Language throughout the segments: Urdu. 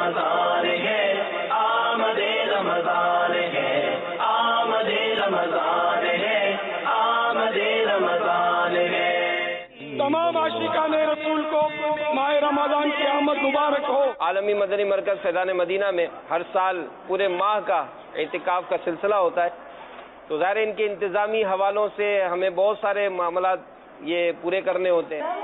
رمضان ہے، آمد رمضان ہے، آمد رمضان ہے، آمد رمضان ہے۔ تمام عاشقان رسول کو ماہ رمضان کی آمد مبارک ہو۔ عالمی مدنی مرکز فیضان مدینہ میں ہر سال پورے ماہ کا اعتکاف کا سلسلہ ہوتا ہے، تو ظاہر ان کے انتظامی حوالوں سے ہمیں بہت سارے معاملات یہ پورے کرنے ہوتے ہیں۔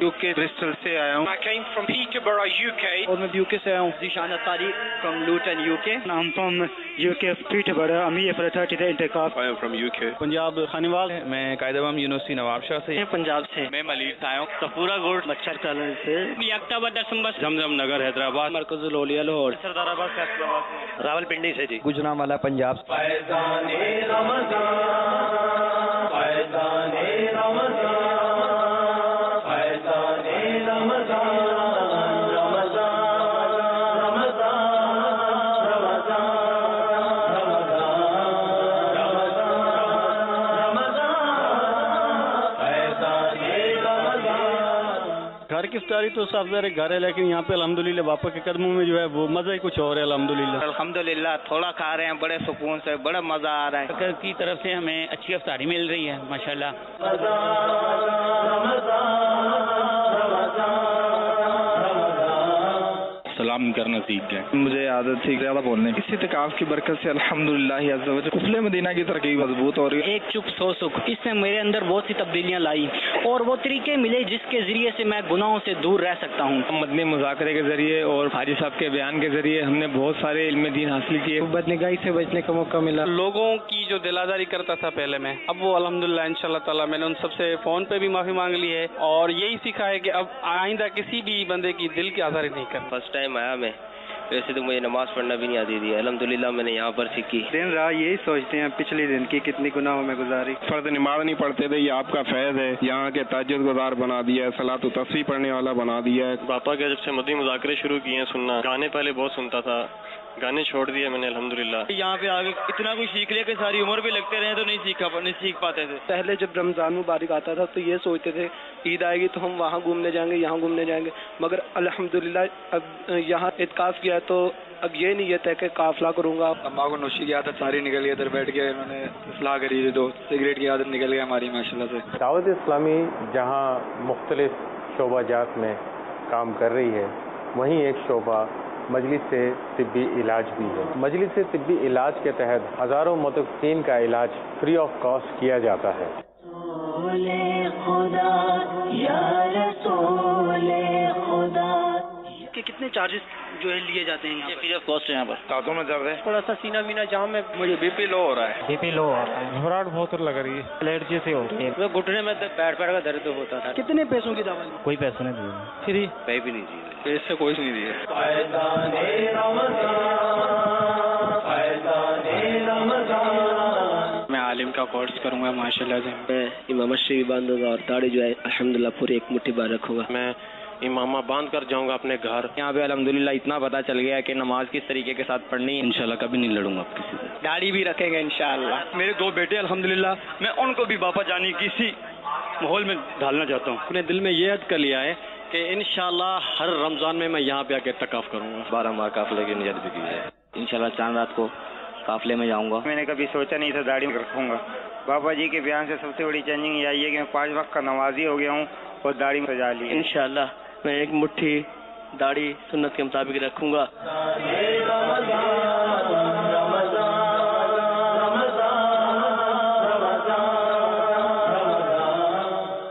UK برسٹل سے آیا ہوں۔ I came from Peterborough, UK. اور میں UK سے آیا ہوں۔ Zishan Atari from Luton, UK. I'm from UK Peterborough. I'm here for the 30th اعتکاف۔ I am from UK. Punjab Khanewal. میں قائدامام یونیورسٹی نواب شاہ سے۔ پنجاب سے۔ میں ملیر سے آیا ہوں۔ صفورہ گوڑ مچھر کالج سے۔ اکتوبر دسمبر زمزم نگر حیدرآباد۔ مرکز الاولیاء لاہور۔ سردار آباد فیصل آباد۔ راولپنڈی سے جی۔ گجرانوالہ پنجاب۔ فیضان رمضان، فیضان رمضان، فیضان رمضان، رمضان، رمضان، رمضان، فیضان رمضان۔ گھر کی افطاری تو سب میرے گھر ہے، لیکن یہاں پہ الحمدللہ باپا کے قدموں میں جو ہے وہ مزہ ہی کچھ اور ہے الحمدللہ۔ الحمدللہ تھوڑا کھا رہے ہیں، بڑے سکون سے، بڑا مزہ آ رہا ہے۔ سرکار کی طرف سے ہمیں اچھی افطاری مل رہی ہے ماشاءاللہ۔ سلام کرنا سیکھ گئے۔ مجھے عادت تھی زیادہ بولنے کی، اس اعتکاف کی برکت سے الحمدللہ عز و جل قفلِ مدینہ کی ترقی مضبوط ہو رہی ہے۔ ایک چپ سو سکھ، اس نے میرے اندر بہت سی تبدیلیاں لائی اور وہ طریقے ملے جس کے ذریعے سے میں گناہوں سے دور رہ سکتا ہوں۔ مدنی مذاکرے کے ذریعے اور حاجی صاحب کے بیان کے ذریعے ہم نے بہت سارے علم دین حاصل کیے۔ بدنگاہی سے بچنے کا موقع ملا۔ لوگوں کی جو دل آزاری کرتا تھا پہلے میں، اب وہ الحمدللہ انشاءاللہ تعالیٰ میں نے ان سب سے فون پہ بھی معافی مانگ لی ہے، اور یہی سیکھا ہے کہ اب آئندہ کسی بھی بندے کی دل کی آزاری نہیں کرنا۔ فرسٹ ٹائم آیا میں، ویسے تو مجھے نماز پڑھنا بھی نہیں آتی تھی، الحمدللہ میں نے یہاں پر سیکھی۔ دن رات یہی سوچتے ہیں پچھلے دن کی کتنی گناہوں میں گزاری۔ فرض نماز نہیں پڑھتے تھے، یہ آپ کا فیض ہے، یہاں کے تہجد گزار بنا دیا ہے، صلاۃ و تسبیح پڑھنے والا بنا دیا ہے۔ باپا کے جب سے مدنی مذاکرے شروع کیے ہیں سننا، گانے پہلے بہت سنتا تھا، گانے چھوڑ دیے میں نے الحمدللہ۔ یہاں پہ آگے اتنا کچھ سیکھ لیا کہ ساری عمر بھی لگتے رہے تو نہیں سیکھ پاتے تھے۔ پہلے جب رمضان مبارک آتا تھا تو یہ سوچتے تھے عید آئے گی تو ہم وہاں گھومنے جائیں گے، یہاں گھومنے جائیں گے، مگر الحمدللہ اب یہاں اعتکاف کیا تو اب یہ نیت ہے کہ قافلہ کروں گا۔ اماں کو نوشی کی عادت ساری نکل گئی، ادھر بیٹھ کے انہوں نے اصلاح کری تھی، تو سگریٹ کی عادت نکل گئی ہماری ماشاءاللہ سے۔ دعوت اسلامی جہاں مختلف شعبہ جات میں کام کر رہی ہے، وہیں ایک شعبہ مجلس طبی علاج بھی ہے۔ مجلس طبی علاج کے تحت ہزاروں متوقعین کا علاج فری آف کاسٹ کیا جاتا ہے۔ کتنے چارجز جو ہے لیے جاتے ہیں فری آف کاسٹ یہاں پر؟ دانتوں میں درد ہے، تھوڑا سا سینہ مینا جام ہے، مجھے بی پی لو ہو رہا ہے۔ بی پی لو آتا ہے، گھبراہٹ بہت لگ رہی ہے، الرجی سے ہوتی ہے۔ وہ گھٹنے میں پیٹ کا درد ہوتا تھا۔ کتنے پیسوں کی دوا؟ کوئی پیسہ نہیں دیا، فری۔ پے بھی نہیں دیے، پیسے کوئی نہیں دیے۔ فیضان رمضان، فیضان رمضان۔ میں عالم کا کورس کروں گا ماشاءاللہ سے۔ میں امامت شریف باندھوں گا اور داڑھی جو ہے الحمدللہ پوری ایک مٹھی بار رکھوں گا۔ میں امامہ باندھ کر جاؤں گا اپنے گھر۔ یہاں پہ الحمدللہ اتنا پتہ چل گیا کہ نماز کس طریقے کے ساتھ پڑھنی ہے، انشاءاللہ کبھی نہیں لڑوں گا اب کسی سے۔ داڑھی بھی رکھیں گے انشاءاللہ۔ میرے دو بیٹے الحمدللہ، میں ان کو بھی باپا جانی کسی ماحول میں ڈالنا چاہتا ہوں۔ اپنے دل میں یہ عہد کر لیا ہے کہ انشاءاللہ ہر رمضان میں یہاں پہ آ کے اعتکاف کروں گا۔ 12 ماہ قافلے کی نیت بھی کی ہے، انشاءاللہ چاند رات کو قافلے میں جاؤں گا۔ میں نے کبھی سوچا نہیں تھا داڑھی رکھوں گا۔ بابا جی کے بیان سے سب سے بڑی چینجنگ یہ آئی ہے کہ میں 5 وقت کا نمازی ہو گیا ہوں اور داڑھی میں سجا لی ہے۔ انشاءاللہ میں ایک مٹھی داڑھی سنت کے مطابق رکھوں گا۔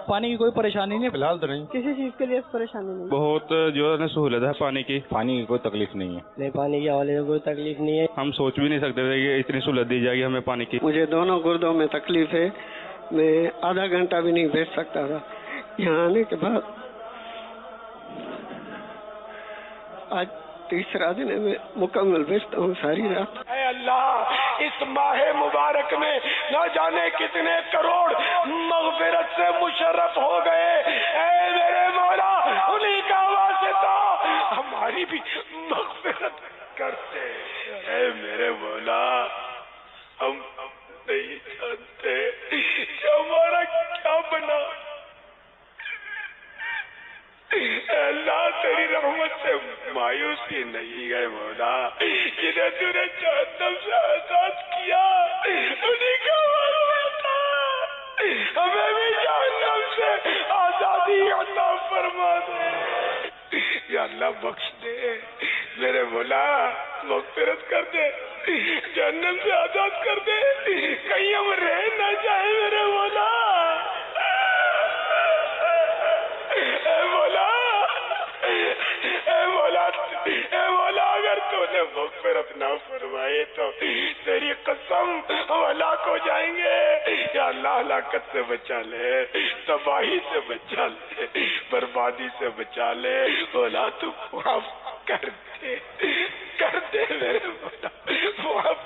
پانی کی کوئی پریشانی نہیں؟ فی الحال تو نہیں، کسی چیز کے لیے پریشانی نہیں، بہت جو ہے نا سہولت ہے پانی کی کوئی تکلیف نہیں ہے۔ نہیں پانی کے حوالے سے کوئی تکلیف نہیں ہے۔ ہم سوچ بھی نہیں سکتے تھے کہ اتنی سہولت دی جائے گی ہمیں پانی کی۔ مجھے دونوں گردوں میں تکلیف ہے، میں آدھا گھنٹہ بھی نہیں بیٹھ سکتا تھا، یہاں آنے کے بعد آج تیسرا دن ہے، میں مکمل بیچتا ہوں ساری رات۔ اے اللہ، اس ماہ مبارک میں نہ جانے کتنے کروڑ مغفرت سے مشرف ہو گئے، اے میرے مولا انہی کا واسطہ ہماری بھی مغفرت کرتے. اے میرے مولا ہم نہیں جانتے کہ ہمارا کیا بنا. اے اللہ تیری رحمت سے مایوسی نہیں گئے مولا. جنہیں تو نے جہنم سے آزاد کیا انہیں کا بتا ہمیں بھی جہنم سے آزادی عطا فرما دے. یا اللہ بخش دے میرے مولا, مغفرت کر دے, جہنم سے آزاد کر دے, کہیں ہم رہ نہ جائیں میرے مولا. اے مولا, اے مولا, اے مولا, اگر تو نے مغفرت نہ فرمائے تو تیری قسم ہم ہلاک ہو جائیں گے. یا اللہ ہلاکت سے بچا لے, تباہی سے بچا لے, بربادی سے بچا لے. مولا تو معاف کر دے میرے مولا, معاف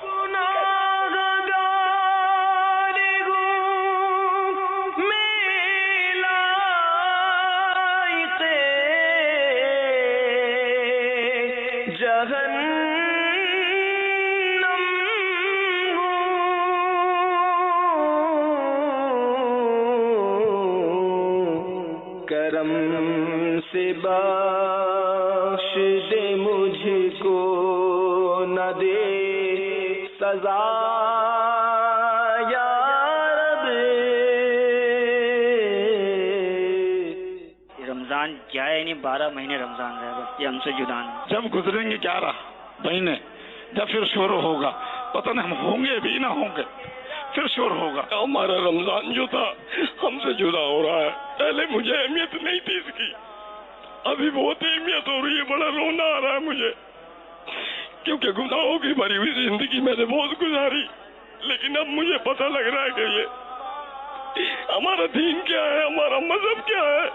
کرم سے بخش دے مجھ کو, نہ دے سزا یا رب. رمضان جائے نہیں, 12 مہینے رمضان رہے, بس یہ ہم سے جدا نہیں. جب گزریں گے 11 مہینے, جب پھر شروع ہوگا, پتہ نہیں ہم ہوں گے بھی نہ ہوں گے, پھر شروع ہوگا. ہمارا رمضان جو تھا ہم سے جدا ہو رہا ہے. پہلے مجھے اہمیت نہیں تھی اس کی, ابھی بہت اہمیت ہو رہی ہے. بڑا رونا آ رہا ہے مجھے, کیونکہ گناہوں کی بھری ہوئی زندگی میں نے بہت گزاری, لیکن اب مجھے پتہ لگ رہا ہے کہ یہ ہمارا دین کیا ہے, ہمارا مذہب کیا ہے.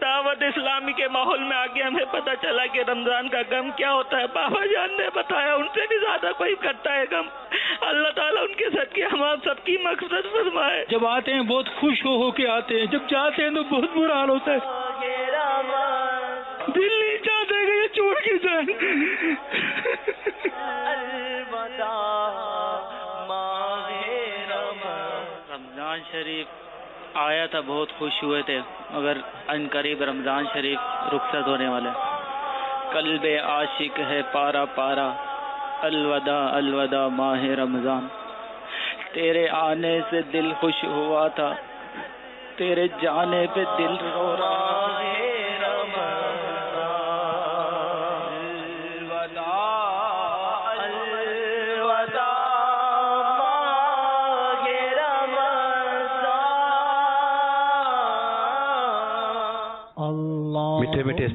دعوت اسلامی کے ماحول میں آگے ہمیں پتہ چلا کہ رمضان کا غم کیا ہوتا ہے. بابا جان نے بتایا, ان سے بھی زیادہ کوئی کرتا ہے غم. اللہ تعالیٰ ان کے صدقے ہم آپ سب کی مغفرت فرمائے. جب آتے ہیں بہت خوش ہو کے آتے ہیں, جب جاتے ہیں تو بہت برا حال ہوتا ہے. دل نہیں چاہتے کہ یہ چھوڑ کے جائیں. رمضان شریف آیا تھا, بہت خوش ہوئے تھے, مگر ان قریب رمضان شریف رخصت ہونے والا ہے. قلب عاشق ہے پارا پارا, الوداع الوداع ماہ رمضان. تیرے آنے سے دل خوش ہوا تھا, تیرے جانے پہ دل رو رہا ہے. میٹھے میٹھے